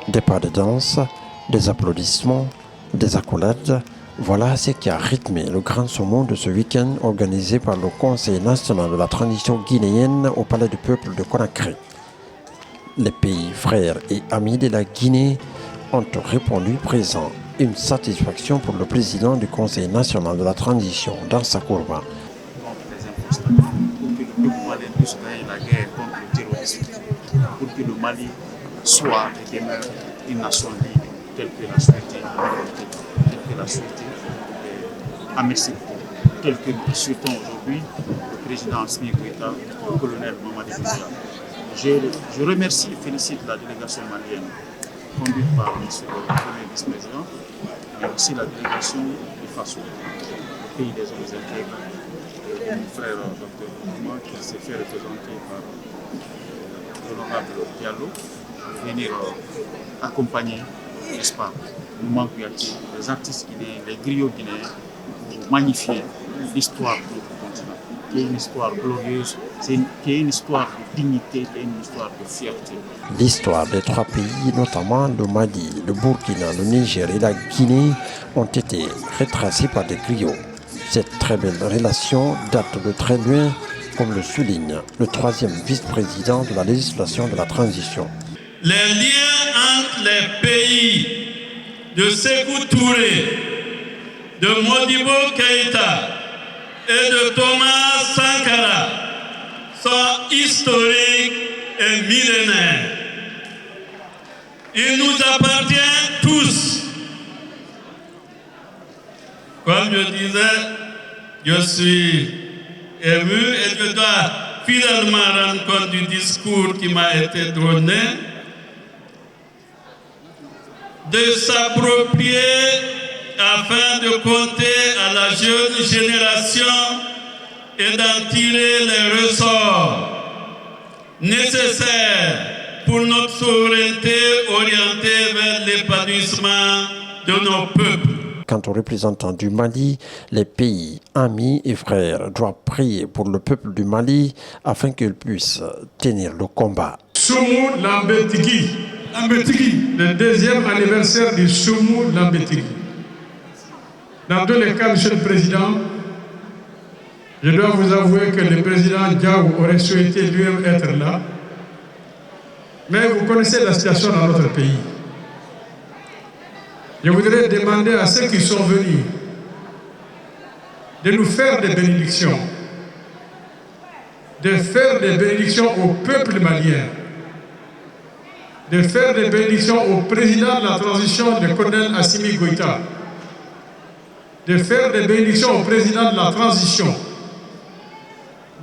Des pas de danse, des applaudissements, des accolades, voilà ce qui a rythmé le grand sommet de ce week-end organisé par le Conseil national de la transition guinéenne au Palais du Peuple de Conakry. Les pays frères et amis de la Guinée ont répondu présent. Une satisfaction pour le président du Conseil national de la transition, Dansa Kourba. Pour que le Mali soit et demeure une nation libre telle que l'a souhaité Amécy, tel que nous souhaitons aujourd'hui le président Assimi Goïta, le colonel Mamadi Doumbouya. Je remercie et félicite la délégation malienne conduite par M. le premier vice-président, mais aussi la délégation du FASO, le pays des hommes intègres, mon frère Dr Kourma qui s'est fait représenter par l'honorable Diallo, venir accompagner, n'est-ce pas, Mouma Kouyaté, les artistes guinéens, les griots guinéens, pour magnifier l'histoire de notre continent, qui est une histoire glorieuse, qui est une histoire de dignité, qui est une histoire de fierté. L'histoire des trois pays, notamment le Mali, le Burkina, le Niger et la Guinée, ont été retracées par des griots. Cette très belle relation date de très loin, comme le souligne le troisième vice-président de la législation de la transition. Les liens entre les pays de Sékou Touré, de Modibo Keïta et de Thomas Sankara sont historiques et millénaires. Ils nous appartiennent tous. Comme je disais, je suis ému et je dois fidèlement rendre compte du discours qui m'a été donné, de s'approprier afin de compter à la jeune génération et d'en tirer les ressorts nécessaires pour notre souveraineté orientée vers l'épanouissement de nos peuples. Quant aux représentants du Mali, les pays amis et frères doivent prier pour le peuple du Mali afin qu'il puisse tenir le combat. Soumou Lambetigi, le deuxième anniversaire du Soumou Lambetigi. Dans tous les cas, Monsieur le Président, je dois vous avouer que le président Diaw aurait souhaité lui-même être là. Mais vous connaissez la situation dans notre pays. Je voudrais demander à ceux qui sont venus de nous faire des bénédictions, de faire des bénédictions au peuple malien, de faire des bénédictions au président de la transition, le colonel Assimi Goïta, de faire des bénédictions au président de la transition,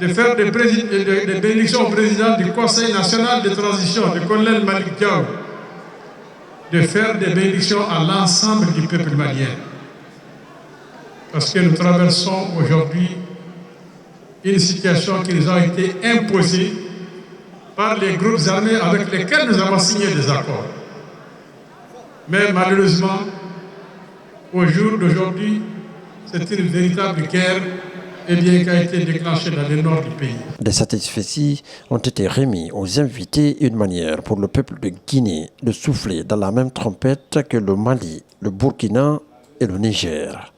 de faire des bénédictions au président du Conseil national de transition, le colonel Malik Diaw, de faire des bénédictions à l'ensemble du peuple malien. Parce que nous traversons aujourd'hui une situation qui nous a été imposée par les groupes armés avec lesquels nous avons signé des accords. Mais malheureusement, au jour d'aujourd'hui, c'est une véritable guerre qui a été déclenchée dans le nord du pays. Des satisfecits ont été remis aux invités, une manière pour le peuple de Guinée de souffler dans la même trompette que le Mali, le Burkina et le Niger.